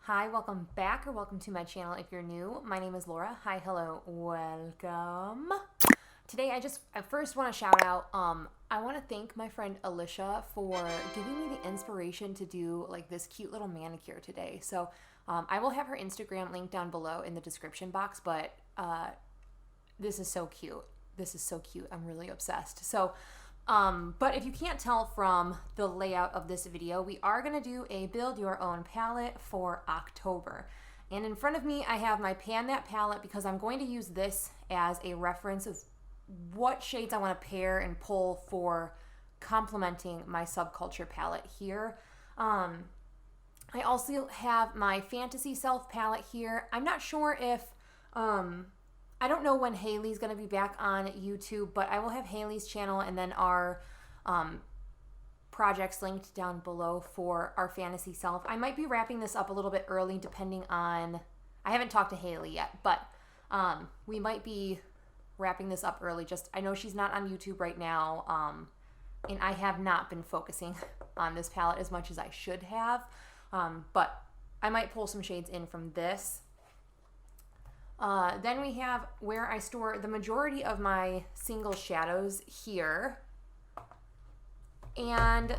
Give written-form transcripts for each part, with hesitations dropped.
Hi, welcome back or welcome to my channel if you're new. My name is Laura. Hi, hello, welcome. Today I first want to shout out, I want to thank my friend Alicia for giving me the inspiration to do like this cute little manicure today. So I will have her Instagram linked down below in the description box, but this is so cute. This is so cute. I'm really obsessed. So but if you can't tell from the layout of this video, we are going to do a build your own palette for October. And in front of me, I have my Pan That palette because I'm going to use this as a reference of what shades I want to pair and pull for complementing my Subculture palette here. I also have my Fantasy Self palette here. I'm not sure if... I don't know when Haley's going to be back on YouTube, but I will have Haley's channel and then our projects linked down below for our Fantasy Self. I might be wrapping this up a little bit early depending on... I haven't talked to Haley yet, but we might be wrapping this up early. Just I know she's not on YouTube right now, and I have not been focusing on this palette as much as I should have, but I might pull some shades in from this. Then we have where I store the majority of my single shadows here. And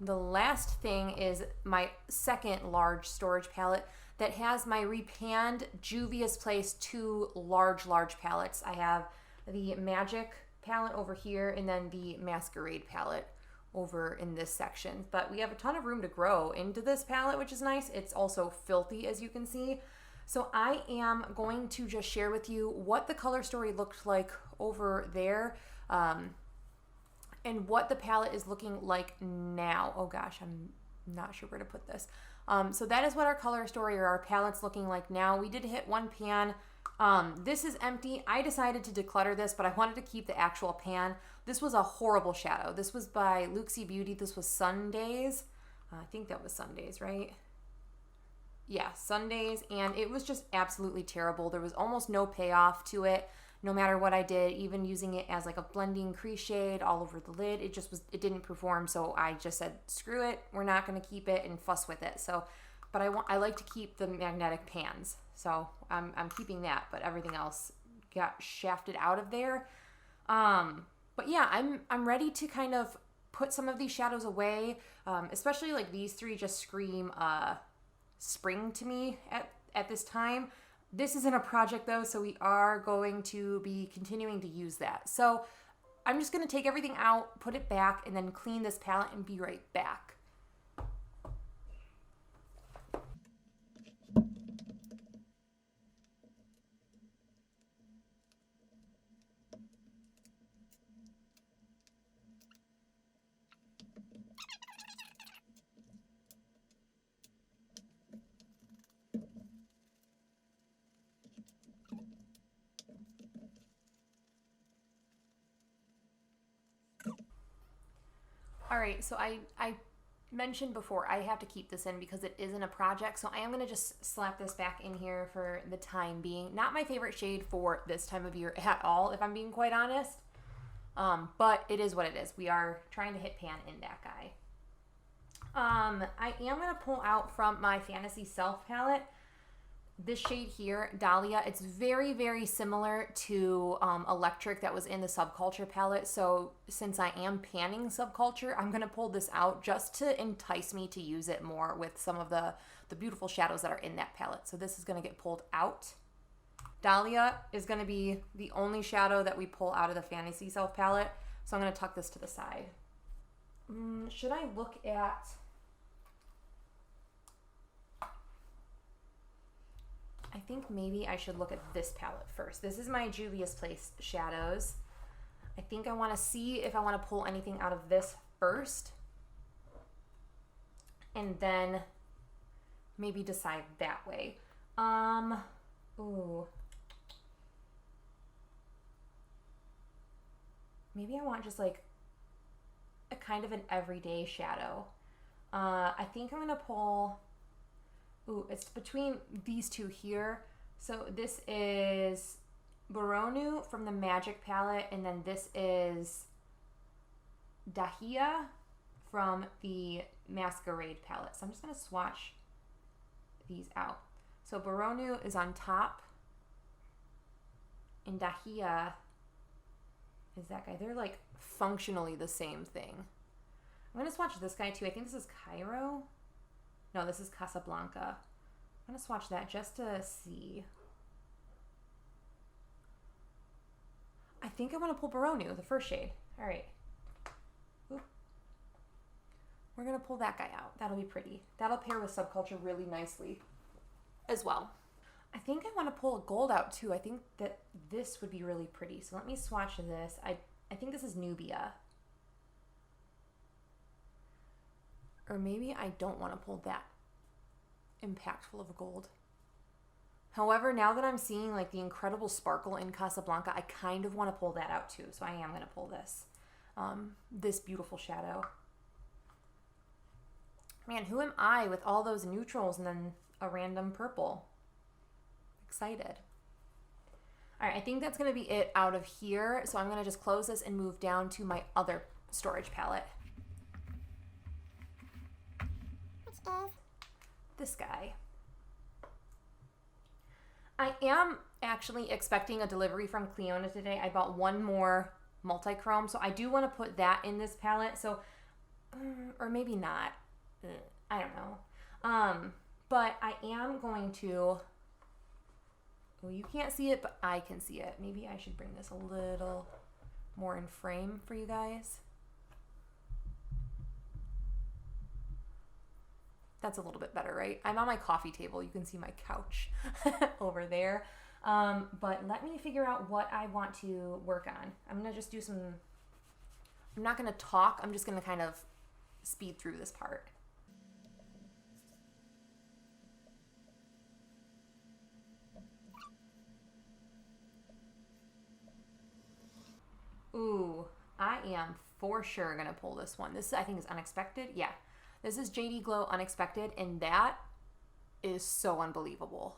the last thing is my second large storage palette that has my repanned Juvia's Place 2 large palettes. I have the Magic palette over here and then the Masquerade palette over in this section. But we have a ton of room to grow into this palette, which is nice. It's also filthy, as you can see. So I am going to just share with you what the color story looked like over there and what the palette is looking like now. Oh gosh, I'm not sure where to put this. So that is what our color story or our palette's looking like now. We did hit one pan. This is empty. I decided to declutter this, but I wanted to keep the actual pan. This was a horrible shadow. This was by Luxie Beauty. This was Sundays. I think that was Sundays, right? Yeah, Sundays, and it was just absolutely terrible. There was almost no payoff to it, no matter what I did, even using it as like a blending crease shade all over the lid. It didn't perform, so I just said, screw it, we're not going to keep it and fuss with it. So, but I like to keep the magnetic pans, so I'm keeping that, but everything else got shafted out of there. But yeah, I'm ready to kind of put some of these shadows away, especially like these three just scream spring to me at this time. This isn't a project though, so we are going to be continuing to use that. So I'm just going to take everything out, put it back, and then clean this palette and be right back. All right, so I mentioned before I have to keep this in because it isn't a project, so I am going to just slap this back in here for the time being. Not my favorite shade for this time of year at all, if I'm being quite honest, but it is what it is. We are trying to hit pan in that guy. I am going to pull out from my Fantasy Self palette this shade here, Dahlia. It's very, very similar to Electric that was in the Subculture palette. So since I am panning Subculture, I'm going to pull this out just to entice me to use it more with some of the beautiful shadows that are in that palette. So this is going to get pulled out. Dahlia is going to be the only shadow that we pull out of the Fantasy Self palette. So I'm going to tuck this to the side. Should I look at... I think maybe I should look at this palette first. This is my Juvia's Place shadows. I think I want to see if I want to pull anything out of this first. And then maybe decide that way. Ooh. Maybe I want just like a kind of an everyday shadow. I think I'm going to pull... Ooh, it's between these two here. So this is BORONU from the Magic palette, and then this is DAHLIA from the Masquerade palette. So I'm just going to swatch these out. So BORONU is on top, and DAHLIA is that guy. They're like functionally the same thing. I'm going to swatch this guy too. I think this is Cairo. No, this is Casablanca. I'm going to swatch that just to see. I think I want to pull BORONU, the first shade. All right. Oop. We're going to pull that guy out. That'll be pretty. That'll pair with Subculture really nicely as well. I think I want to pull a gold out too. I think that this would be really pretty. So let me swatch this. I think this is Nubia. Or maybe I don't want to pull that impactful of a gold. However, now that I'm seeing like the incredible sparkle in Casablanca, I kind of want to pull that out too. So I am going to pull this, this beautiful shadow. Man, who am I with all those neutrals and then a random purple? Excited. All right, I think that's going to be it out of here. So I'm going to just close this and move down to my other storage palette. Which is this guy. I am actually expecting a delivery from Cleona today. I bought one more multi-chrome, so I do want to put that in this palette. So, or maybe not. I don't know. But I am going to, well, you can't see it, but I can see it. Maybe I should bring this a little more in frame for you guys. That's a little bit better, right? I'm on my coffee table. You can see my couch over there. But let me figure out what I want to work on. I'm going to just do some, I'm not going to talk. I'm just going to kind of speed through this part. Ooh, I am for sure going to pull this one. This, I think, is Unexpected. Yeah. This is JD Glow Unexpected, and that is so unbelievable.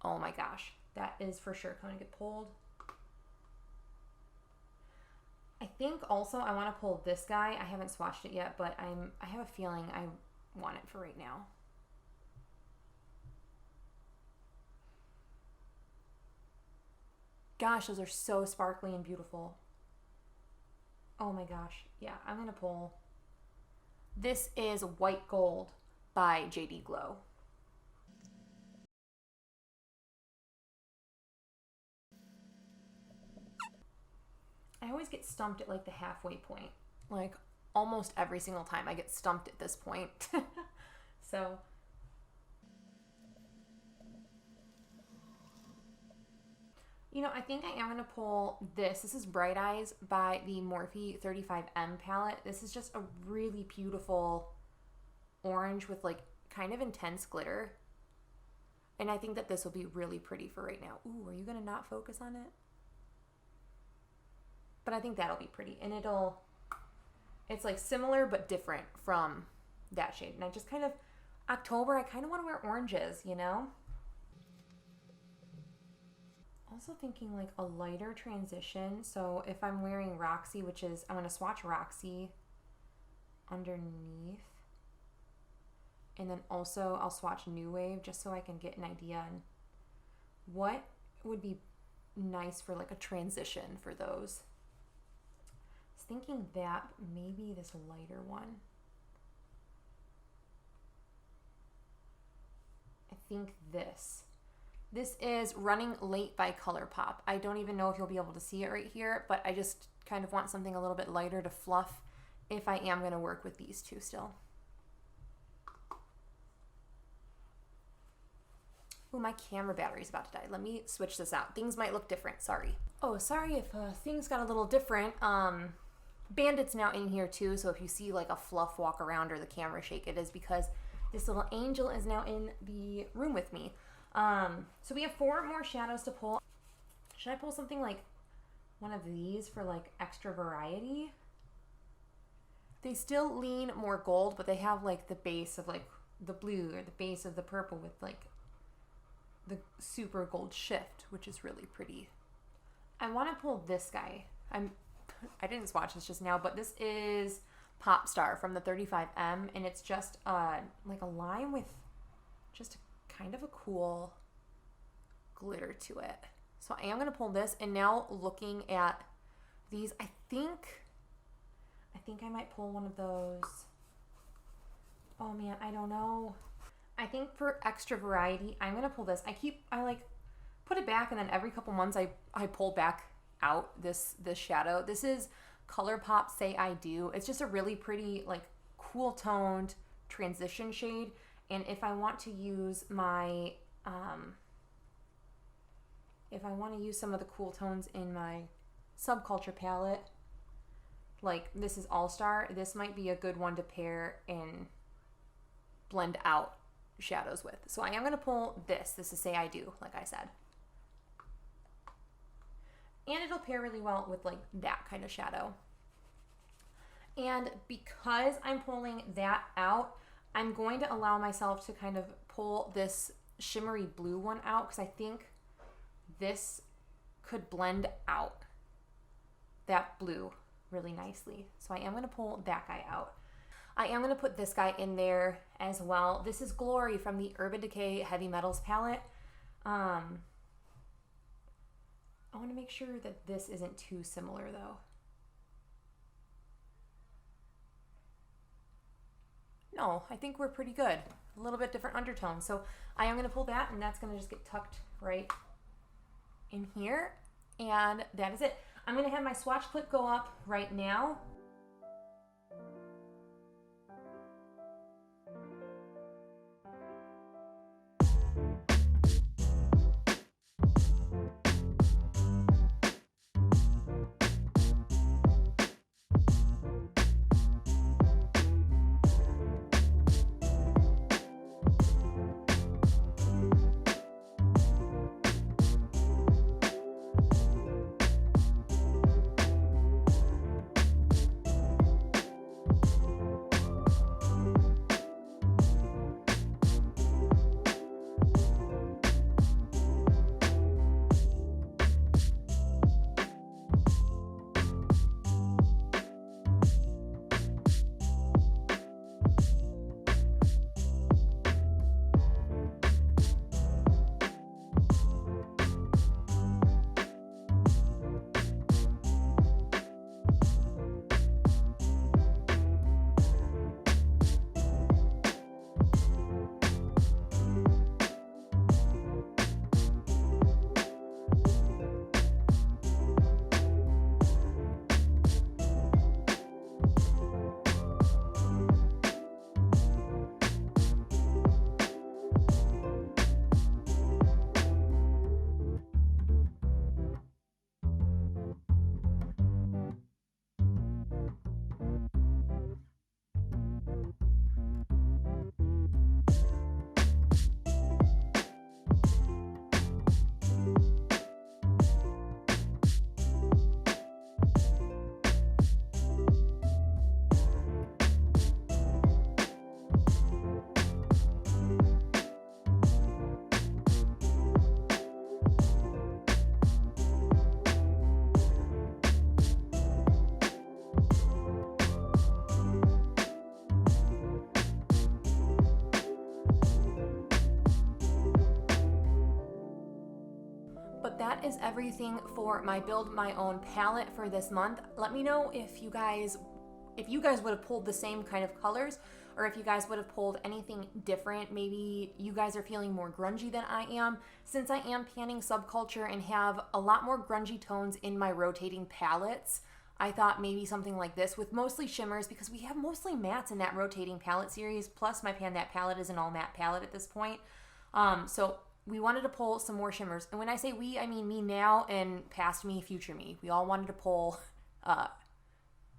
Oh my gosh. That is for sure going to get pulled. I think also I want to pull this guy. I haven't swatched it yet, but I have a feeling I want it for right now. Gosh, those are so sparkly and beautiful. Oh my gosh. Yeah, I'm going to pull. This is White Gold by JD Glow. I always get stumped at like the halfway point. Like almost every single time I get stumped at this point. So you know, I think I am going to pull this. This is Bright Eyes by the Morphe 35M palette. This is just a really beautiful orange with like kind of intense glitter. And I think that this will be really pretty for right now. Ooh, are you going to not focus on it? But I think that'll be pretty. And it's like similar but different from that shade. And I just kind of, October, I kind of want to wear oranges, you know? Also thinking like a lighter transition. So if I'm wearing Roxy, which is, I'm going to swatch Roxy underneath. And then also I'll swatch New Wave just so I can get an idea on what would be nice for like a transition for those. I was thinking that maybe this lighter one. I think this. This is Running Late by ColourPop. I don't even know if you'll be able to see it right here, but I just kind of want something a little bit lighter to fluff if I am going to work with these two still. Ooh, my camera battery's about to die. Let me switch this out. Things might look different, sorry. Oh, sorry if things got a little different. Bandit's now in here too, so if you see like a fluff walk around or the camera shake, it is because this little angel is now in the room with me. So we have 4 more shadows to pull. Should I pull something like one of these for like extra variety? They still lean more gold, but they have like the base of like the blue or the base of the purple with like the super gold shift, which is really pretty. I want to pull this guy. I didn't swatch this just now, but this is Pop Star from the 35M, and it's just like a lime with just kind of a cool glitter to it. So I am going to pull this, and now looking at these, I think I might pull one of those. Oh man, I don't know. I think for extra variety, I'm going to pull this. I like put it back, and then every couple months I pull back out this shadow. This is ColourPop Say I Do. It's just a really pretty, like, cool toned transition shade. And if I want to use my if I want to use some of the cool tones in my Subculture palette, like this is All Star, this might be a good one to pair and blend out shadows with. So I am going to pull this. This is Say I Do, like I said. And it'll pair really well with like that kind of shadow. And because I'm pulling that out, I'm going to allow myself to kind of pull this shimmery blue one out, because I think this could blend out that blue really nicely. So I am going to pull that guy out. I am going to put this guy in there as well. This is Glory from the Urban Decay Heavy Metals palette. I want to make sure that this isn't too similar though. No, I think we're pretty good. A little bit different undertone. So I am going to pull that, and that's going to just get tucked right in here. And that is it. I'm going to have my swatch clip go up right now. But that is everything for my Build My Own palette for this month. Let me know if you guys would have pulled the same kind of colors, or if you guys would have pulled anything different. Maybe you guys are feeling more grungy than I am. Since I am panning Subculture and have a lot more grungy tones in my rotating palettes, I thought maybe something like this with mostly shimmers, because we have mostly mattes in that rotating palette series, plus my Pan That palette is an all matte palette at this point. So we wanted to pull some more shimmers. And when I say we, I mean me now and past me, future me. We all wanted to pull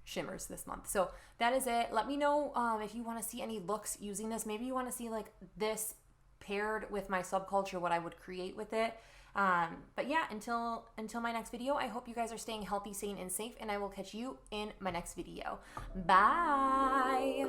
shimmers this month. So that is it. Let me know if you want to see any looks using this. Maybe you want to see like this paired with my Subculture, what I would create with it. But yeah, until my next video, I hope you guys are staying healthy, sane, and safe, and I will catch you in my next video. Bye!